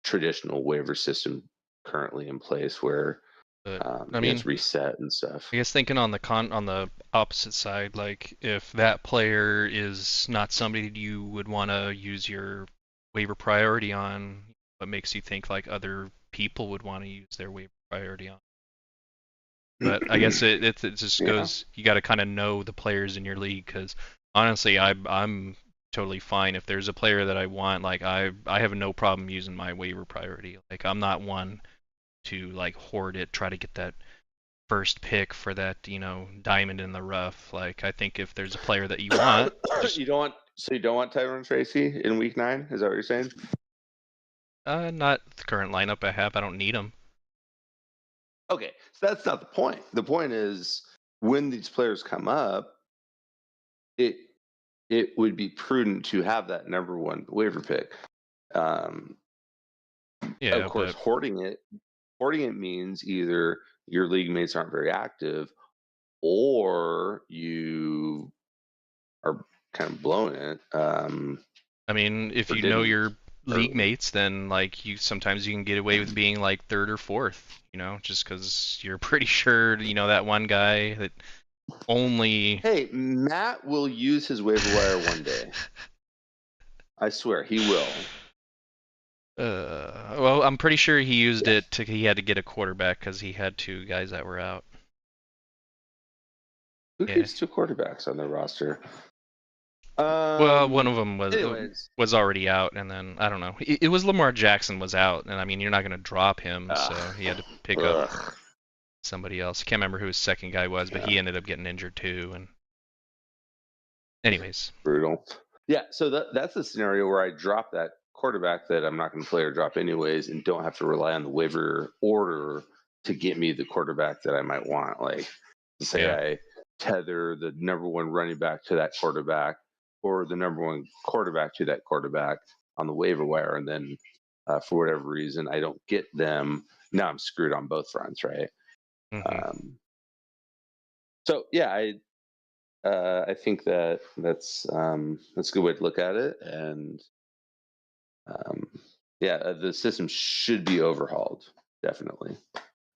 S1: traditional waiver system currently in place, where
S2: But I mean,
S1: it's reset and stuff.
S2: I guess thinking on the opposite side, like if that player is not somebody you would want to use your waiver priority on, what makes you think like other people would want to use their waiver priority on? But I guess it just goes. You got to kind of know the players in your league, because honestly, I'm totally fine if there's a player that I want. Like I have no problem using my waiver priority. Like I'm not one to like hoard it, try to get that first pick for that, diamond in the rough. Like I think if there's a player that you want,
S1: you don't want Tyrone Tracy in week 9? Is that what you're saying?
S2: not the current lineup I have. I don't need him.
S1: Okay, so that's not the point. The point is when these players come up, it would be prudent to have that number 1 waiver pick.
S2: Yeah,
S1: of course, hoarding it means either your league mates aren't very active, or you are kind of blowing it.
S2: I mean, if you know your league mates, then like sometimes you can get away with being like third or fourth, just because you're pretty sure that one guy that only.
S1: Hey, Matt will use his waiver wire one day. I swear he will.
S2: Well, I'm pretty sure he used it to. He had to get a quarterback because he had 2 guys that were out.
S1: Who
S2: Yeah.
S1: keeps 2 quarterbacks on their roster?
S2: Well, one of them
S1: anyways.
S2: was already out, and then I don't know. It was Lamar Jackson was out, and I mean you're not going to drop him, so he had to pick up somebody else. I can't remember who his second guy was, but he ended up getting injured too. And anyways,
S1: brutal. Yeah, so that's a scenario where I drop that quarterback that I'm not going to play or drop anyways, and don't have to rely on the waiver order to get me the quarterback that I might want. Like, say I tether the number 1 running back to that quarterback, or the number 1 quarterback to that quarterback on the waiver wire, and then for whatever reason I don't get them. Now I'm screwed on both fronts, right?
S2: mm-hmm.
S1: So yeah, I think that's a good way to look at it, and the system should be overhauled, definitely.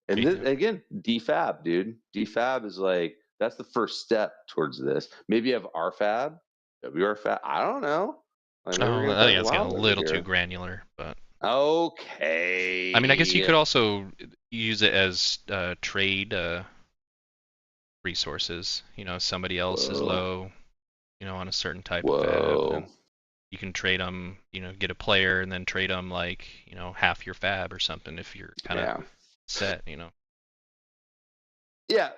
S1: And again, DFAB, dude. DFAB is like, that's the first step towards this. Maybe you have RFAB, WRFAB. I don't know.
S2: I think that's getting a little too granular, but
S1: okay.
S2: I mean, I guess you could also use it as trade resources. Somebody else is low, on a certain type of fab, and you can trade them. Get a player and then trade them like half your fab or something if you're kind of set.
S1: Yeah.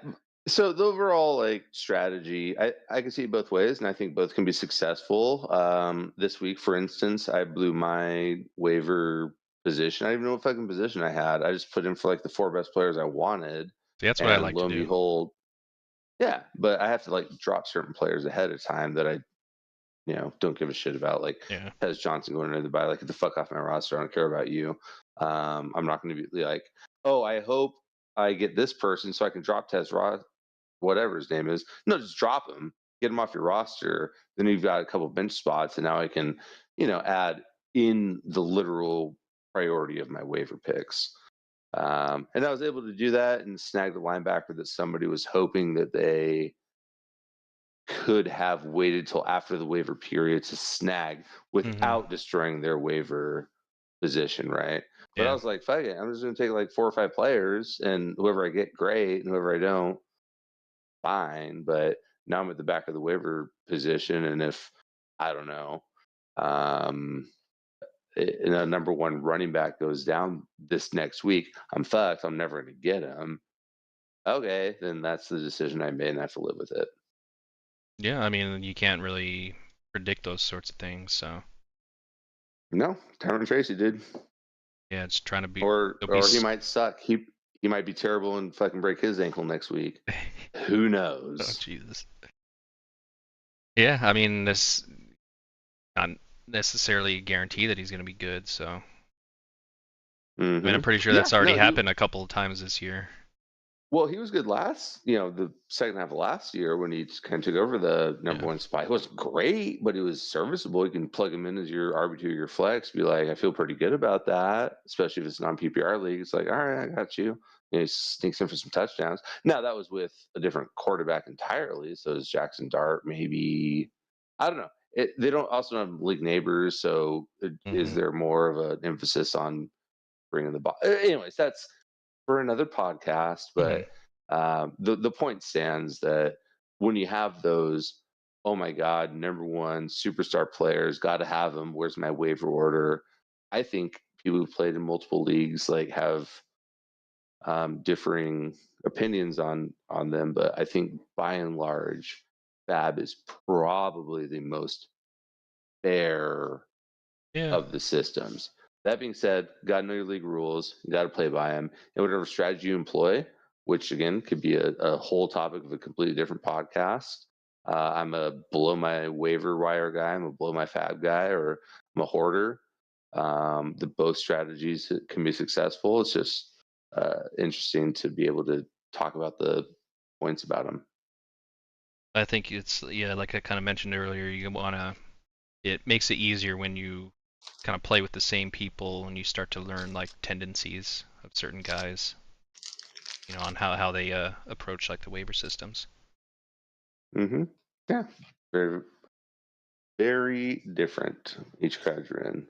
S1: So the overall strategy, I can see it both ways, and I think both can be successful. This week, for instance, I blew my waiver position. I didn't even know what fucking position I had. I just put in for the 4 best players I wanted.
S2: See, that's what I like
S1: lo
S2: to do.
S1: And behold, yeah, but I have to drop certain players ahead of time that I, don't give a shit about. Tez Johnson going into the bye. Get the fuck off my roster. I don't care about you. I'm not going to be like, oh, I hope I get this person so I can drop Tez whatever his name is. No, just drop him, get him off your roster. Then you've got a couple bench spots, and now I can, add in the literal priority of my waiver picks. And I was able to do that and snag the linebacker that somebody was hoping that they could have waited till after the waiver period to snag without destroying their waiver position, right? But I was like, fuck it, I'm just going to take 4 or 5 players, and whoever I get, great, and whoever I don't, fine. But now I'm at the back of the waiver position, and if I don't know, a number 1 running back goes down this next week, I'm fucked. I'm never going to get him. Okay, then that's the decision I made, and I have to live with it.
S2: Yeah, I mean, you can't really predict those sorts of things, so.
S1: No, Tyron Tracy did.
S2: Yeah, it's trying to be.
S1: Or he might suck. He might be terrible and fucking break his ankle next week. Who knows?
S2: Oh, Jesus. Yeah, I mean, this not necessarily a guarantee that he's going to be good, so. I mean, I'm pretty sure that's already happened a couple of times this year.
S1: Well, he was good the second half of last year when he kind of took over the number 1 spot. He wasn't great, but he was serviceable. You can plug him in as your RB2, your flex. Be like, I feel pretty good about that, especially if it's non-PPR league. It's like, all right, I got you. He sneaks in for some touchdowns. Now, that was with a different quarterback entirely. So is Jackson Dart, maybe. I don't know. They don't also have league neighbors, so is there more of an emphasis on bringing the ball? Anyways, that's for another podcast, but the point stands that when you have those, oh my God, number 1 superstar players, got to have them. Where's my waiver order? I think people who played in multiple leagues have differing opinions on them, but I think by and large, FAB is probably the most fair of the systems. That being said, got to know your league rules. You got to play by them. And whatever strategy you employ, which again could be a whole topic of a completely different podcast. I'm a below my waiver wire guy. I'm a below my fab guy, or I'm a hoarder. The both strategies can be successful. It's just interesting to be able to talk about the points about them.
S2: I think it's like I kind of mentioned earlier. You wanna. It makes it easier when you kind of play with the same people and you start to learn tendencies of certain guys, on how they approach the waiver systems.
S1: Mm-hmm. Yeah. Very, very different each crowd you're in.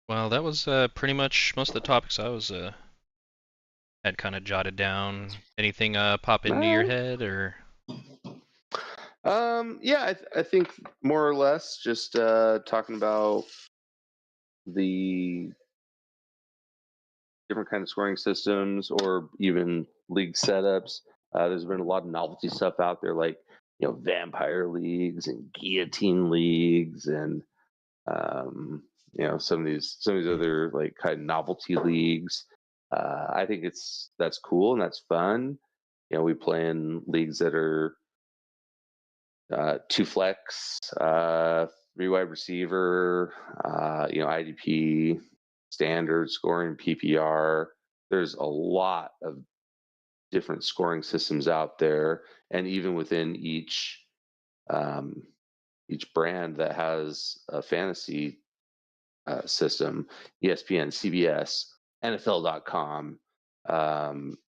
S2: Well, that was pretty much most of the topics I was had kind of jotted down. Anything pop into your head or?
S1: Yeah, I think more or less just talking about the different kind of scoring systems or even league setups. There's been a lot of novelty stuff out there, like vampire leagues and guillotine leagues, and some of these other like kind of novelty leagues. I think that's cool and that's fun. We play in leagues that are two flex, three wide receiver, IDP, standard scoring, PPR. There's a lot of different scoring systems out there, and even within each brand that has a fantasy system, ESPN, CBS, NFL.com.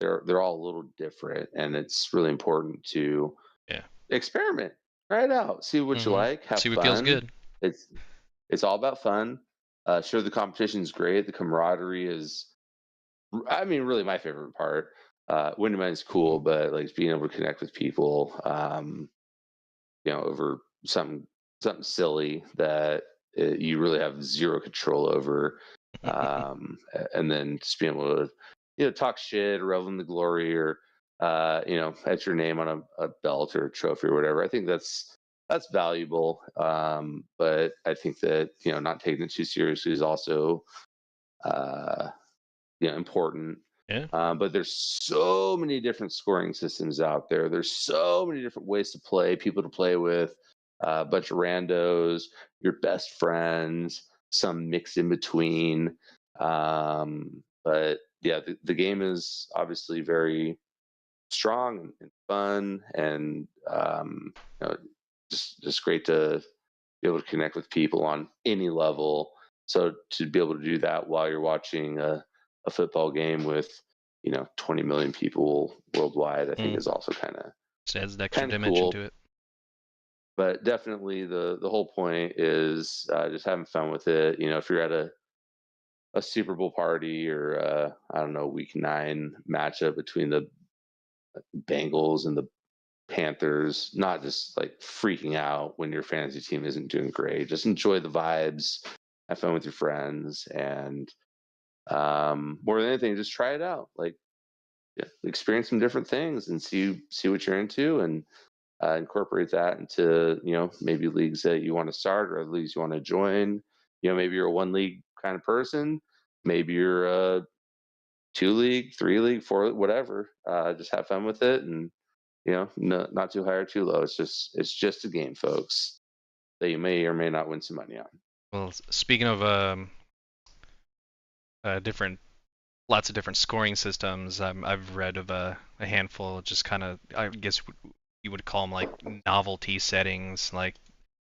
S1: They're all a little different, and it's really important to experiment, try it out, see what you like, have
S2: see
S1: fun.
S2: what feels good.
S1: It's all about fun. Sure, the competition is great. The camaraderie is, I mean, really my favorite part. Winning is cool, but like being able to connect with people, over something silly that you really have zero control over, and then just being able to talk shit or revel in the glory, or etch your name on a belt or a trophy or whatever. I think that's valuable, but I think that not taking it too seriously is also important.
S2: Yeah.
S1: But there's so many different scoring systems out there. There's so many different ways to play, people to play with, a bunch of randos, your best friends, some mix in between. But yeah, the game is obviously very strong and fun, and just great to be able to connect with people on any level. So to be able to do that while you're watching a football game with 20 million people worldwide, I think is also kind of
S2: adds an extra dimension
S1: cool
S2: to it.
S1: But definitely the whole point is just having fun with it. If you're at a Super Bowl party, or I don't know, week 9 matchup between the Bengals and the Panthers, not just like freaking out when your fantasy team isn't doing great. Just enjoy the vibes, have fun with your friends, and more than anything, just try it out. Like, experience some different things and see what you're into, and incorporate that into maybe leagues that you want to start or leagues you want to join. Maybe you're a 1 league kind of person. Maybe you're a 2 league, 3 league, 4, whatever. Just have fun with it, and not too high or too low. It's just a game, folks, that you may or may not win some money on.
S2: Well, speaking of lots of different scoring systems, I've read of a handful, just kind of, I guess you would call them like novelty settings. Like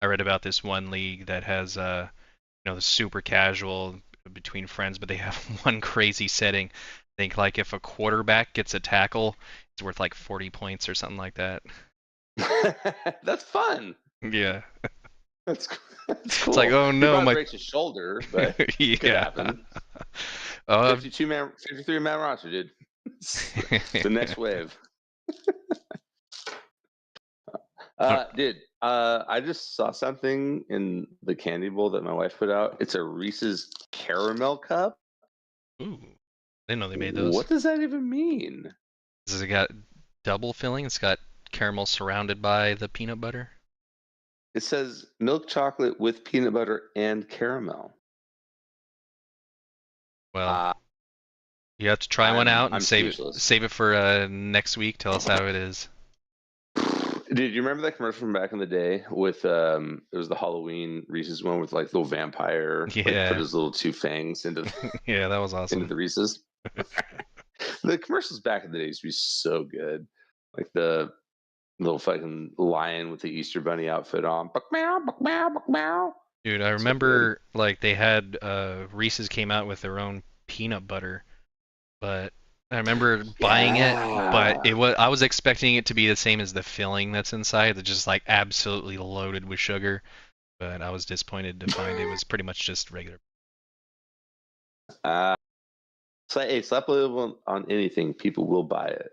S2: I read about this one league that has the super casual between friends, but they have one crazy setting. I think like if a quarterback gets a tackle, it's worth like 40 points or something like that.
S1: That's fun.
S2: Yeah.
S1: That's cool.
S2: It's like, oh no,
S1: my breaks his shoulder, but
S2: yeah.
S1: could happen. 53 man roster, dude. The next wave. Dude, I just saw something in the candy bowl that my wife put out. It's a Reese's caramel cup.
S2: Ooh, I didn't know they made those.
S1: What does that even mean?
S2: Has it got double filling? It's got caramel surrounded by the peanut butter?
S1: It says milk chocolate with peanut butter and caramel.
S2: Well, you have to try one out and save it for next week. Tell us how it is.
S1: Did you remember that commercial from back in the day with it was the Halloween Reese's one with like little vampire, like, put his little 2 fangs into
S2: yeah, that was awesome.
S1: into the Reese's. The commercials back in the day used to be so good, like the little fucking lion with the Easter Bunny outfit on. Buck meow, buck meow, buck meow.
S2: Dude, I remember like they had Reese's came out with their own peanut butter, but I remember buying it, but I was expecting it to be the same as the filling that's inside, that's just like absolutely loaded with sugar. But I was disappointed to find it was pretty much just regular.
S1: So, hey, slap a label on anything, people will buy it.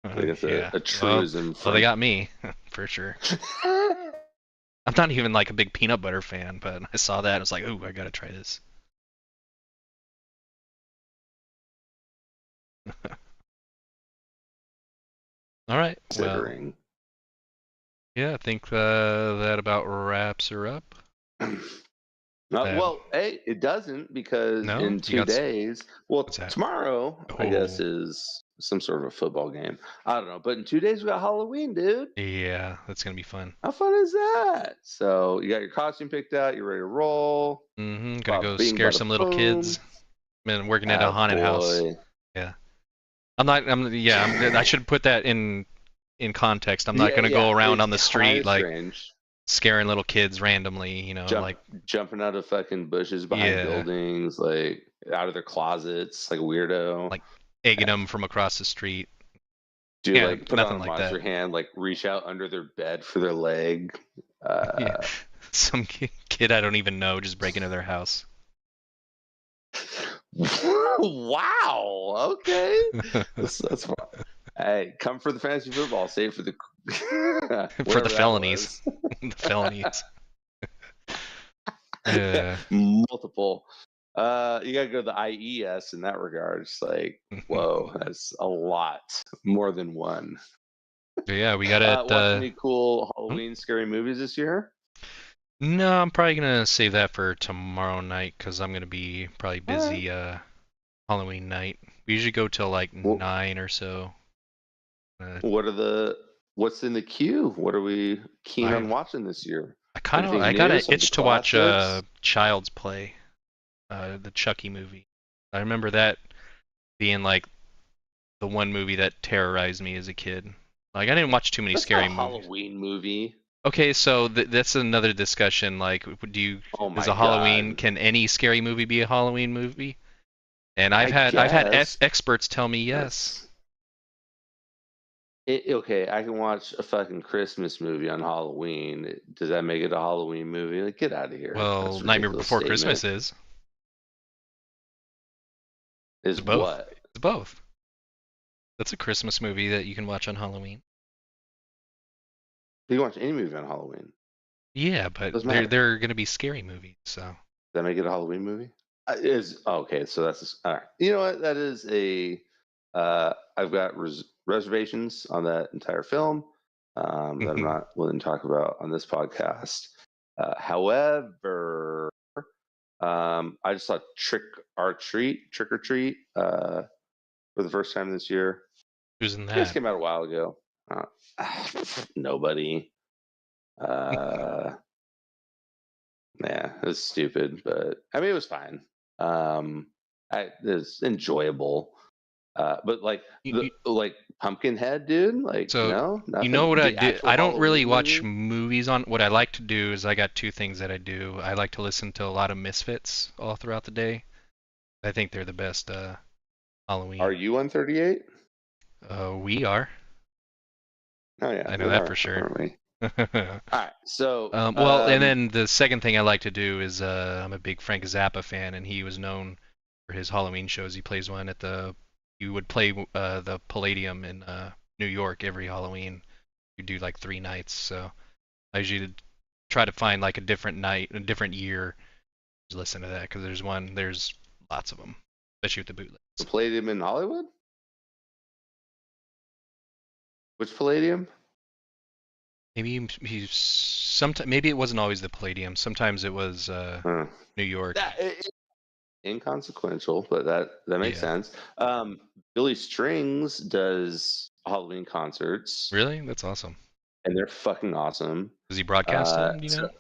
S1: I think it's
S2: Yeah.
S1: a truism.
S2: Well, they got me for sure. I'm not even like a big peanut butter fan, but I saw that and I was like, ooh, I gotta try this. All right. Well,
S1: Considering.
S2: yeah, I think that about wraps her up.
S1: Well, hey, it doesn't, because
S2: No?
S1: in
S2: You
S1: 2
S2: got
S1: days, well,
S2: what's that?
S1: tomorrow, I guess,
S2: Oh,
S1: is some sort of a football game. I don't know, but in 2 days we got Halloween, dude.
S2: yeah, that's gonna be fun.
S1: How fun is that? So you got your costume picked out, you're ready to roll.
S2: Gonna go
S1: Bada bing,
S2: scare
S1: bada
S2: some little
S1: boom.
S2: kids. Been working at a haunted house.
S1: Boy.
S2: Yeah. I should put that in context. I'm not gonna go
S1: Yeah,
S2: around on the
S1: it's
S2: street
S1: kind of
S2: like
S1: strange.
S2: scaring little kids randomly, like
S1: Jumping out of fucking bushes behind
S2: yeah,
S1: buildings, like out of their closets, like a weirdo.
S2: like egging them from across the street.
S1: Do
S2: Yeah,
S1: like put on
S2: nothing
S1: a
S2: like that.
S1: monster hand, like reach out under their bed for their leg.
S2: Yeah, some kid I don't even know just break into their house.
S1: Wow. Okay. That's fine. Hey, come for the fantasy football, save for the
S2: For the felonies. The felonies.
S1: Multiple. You gotta go to the IES in that regard. It's like, whoa, that's a lot, more than one.
S2: Yeah, we got it.
S1: Watch any cool Halloween scary movies this year?
S2: No, I'm probably gonna save that for tomorrow night because I'm gonna be probably busy Halloween night. We usually go till like 9 or so.
S1: What's in the queue? What are we keen on watching this year?
S2: I got an itch to watch Child's Play, the Chucky movie. I remember that being like the one movie that terrorized me as a kid. Like I didn't watch too many scary movies.
S1: Halloween movie.
S2: Okay, so that's another discussion. Like, is a Halloween? Can any scary movie be a Halloween movie? And I've had experts tell me yes.
S1: Okay, I can watch a fucking Christmas movie on Halloween. Does that make it a Halloween movie? Like, get out of here.
S2: Well, Nightmare Before Christmas is.
S1: Is what?
S2: It's both. That's a Christmas movie that you can watch on Halloween.
S1: You can watch any movie on Halloween.
S2: Yeah, but they're going to be scary movies, so. Does
S1: that make it a Halloween movie? Okay, so that's all right. You know what? That is a. I've got reservations on that entire film that I'm not willing to talk about on this podcast. However, I just saw Trick or Treat for the first time this year.
S2: Who's in that?
S1: This came out a while ago. Nobody. Yeah, it was stupid, but I mean, it was fine. It was enjoyable. But like Pumpkinhead, dude. Like,
S2: so
S1: no, nothing.
S2: You know what I do? I don't really watch movies on. What I like to do is I got two things that I do. I like to listen to a lot of Misfits all throughout the day. I think they're the best Halloween.
S1: Are you on 38?
S2: We are.
S1: Oh yeah,
S2: I know that for sure.
S1: All right, so
S2: and then the second thing I like to do is I'm a big Frank Zappa fan, and he was known for his Halloween shows. He plays one at you would play the Palladium in New York every Halloween. You do like 3 nights, so I usually try to find like a different night, a different year. Just listen to that because there's lots of them, especially with the bootlegs.
S1: The Palladium in Hollywood? Which Palladium?
S2: Maybe maybe it wasn't always the Palladium. Sometimes it was New York.
S1: Inconsequential, but that makes sense. Billy Strings does Halloween concerts.
S2: Really? That's awesome.
S1: And they're fucking awesome.
S2: Does he broadcast them? You know?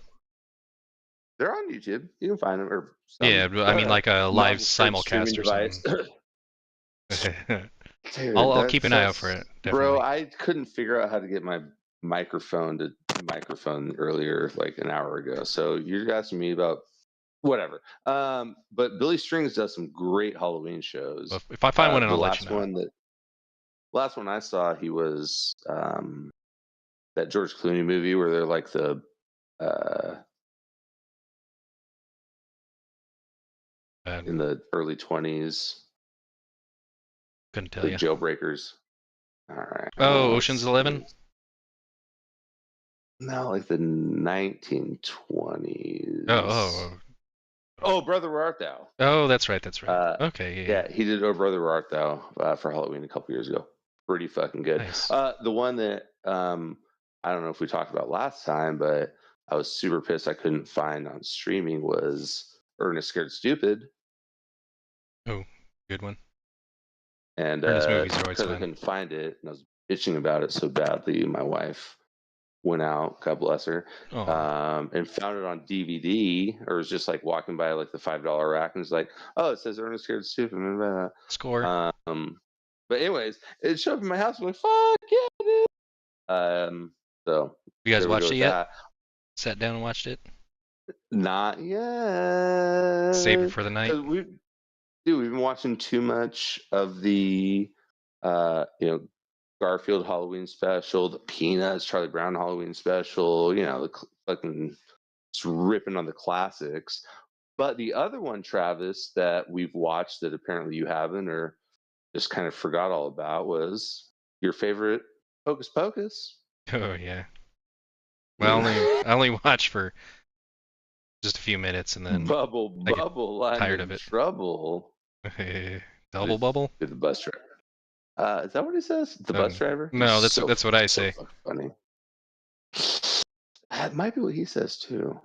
S1: They're on YouTube. You can find them. Or
S2: I mean like a live simulcast or something. Dude, I'll keep an eye out for it. Definitely.
S1: Bro, I couldn't figure out how to get my microphone earlier, like an hour ago. So you're asking me about whatever. But Billy Strings does some great Halloween shows.
S2: Well, if I find one,
S1: The
S2: I'll let
S1: last
S2: you know.
S1: last one I saw, he was that George Clooney movie where they're like the in the early 20s,
S2: Couldn't tell
S1: the
S2: you.
S1: jailbreakers. All right.
S2: Oh, Ocean's 11.
S1: No, like the 1920s.
S2: Oh,
S1: Brother Where Art Thou?
S2: Oh, that's right. That's right. Okay.
S1: Yeah, he did Oh Brother Where Art Thou for Halloween a couple years ago. Pretty fucking good.
S2: Nice.
S1: The one that I don't know if we talked about last time, but I was super pissed I couldn't find on streaming was Ernest Scared Stupid.
S2: Oh, good one.
S1: And
S2: Ernest movies are always
S1: because I
S2: fun.
S1: couldn't find it, and I was bitching about it so badly, my wife went out, God bless her, and found it on DVD, or was just like walking by like the $5 rack and was like, oh, it says Ernest Scared Stupid.
S2: Score.
S1: But anyways, it showed up in my house. I'm like, fuck yeah, dude. So
S2: you guys watched it yet?
S1: That.
S2: Sat down and watched it?
S1: Not yet.
S2: Save it for the night.
S1: We've been watching too much of the Garfield Halloween special, the Peanuts, Charlie Brown Halloween special, the fucking just ripping on the classics. But the other one, Travis, that we've watched that apparently you haven't or just kind of forgot all about was your favorite Hocus Pocus.
S2: Oh, yeah. Well, I only watched for just a few minutes and then
S1: Bubble, I'm
S2: tired
S1: in
S2: of it.
S1: Trouble.
S2: Double bubble?
S1: The bus driver. Is that what he says? The bus driver?
S2: No, that's what I say.
S1: So funny. That might be what he says too.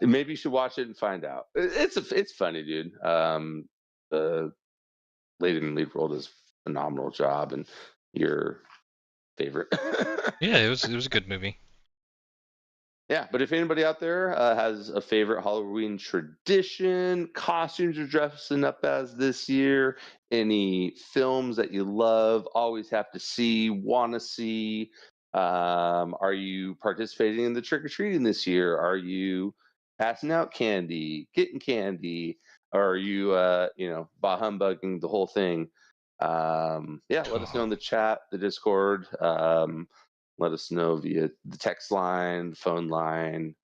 S1: Maybe you should watch it and find out. It's funny, dude. The Lady in the Lead Role does a phenomenal job, and your favorite.
S2: Yeah, it was a good movie.
S1: Yeah, but if anybody out there has a favorite Halloween tradition, costumes you're dressing up as this year, any films that you love, always have to see, want to see, are you participating in the trick-or-treating this year? Are you passing out candy, getting candy? Or are you, bah humbugging the whole thing? Let us know in the chat, the Discord. Let us know via the text line, the phone line.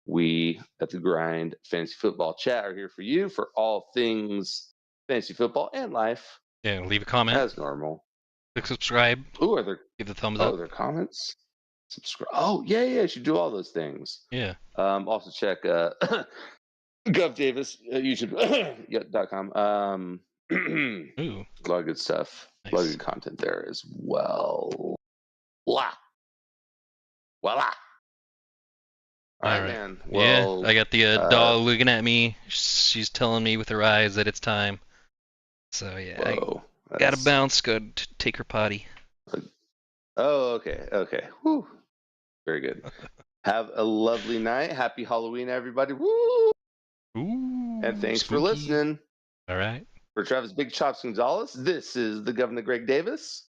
S1: We at the Grind Fantasy Football Chat are here for you for all things fantasy football and life.
S2: Yeah, leave a comment
S1: as normal.
S2: Click subscribe.
S1: Ooh, are there?
S2: Give the thumbs up.
S1: Are there comments? Subscribe. Oh yeah, you should do all those things.
S2: Yeah.
S1: Also check Gov Davis YouTube.com.
S2: Ooh.
S1: A lot of good stuff. Nice. A lot of good content there as well. Voila. All right, man. Well,
S2: yeah, I got the dog looking at me. She's telling me with her eyes that it's time. So yeah, I gotta bounce. Go take her potty.
S1: Oh, okay. Woo. Very good. Have a lovely night. Happy Halloween, everybody. Woo.
S2: Ooh,
S1: and thanks
S2: spooky.
S1: for listening.
S2: All right.
S1: For Travis Big Chops Gonzalez, this is the Governor Greg Davis.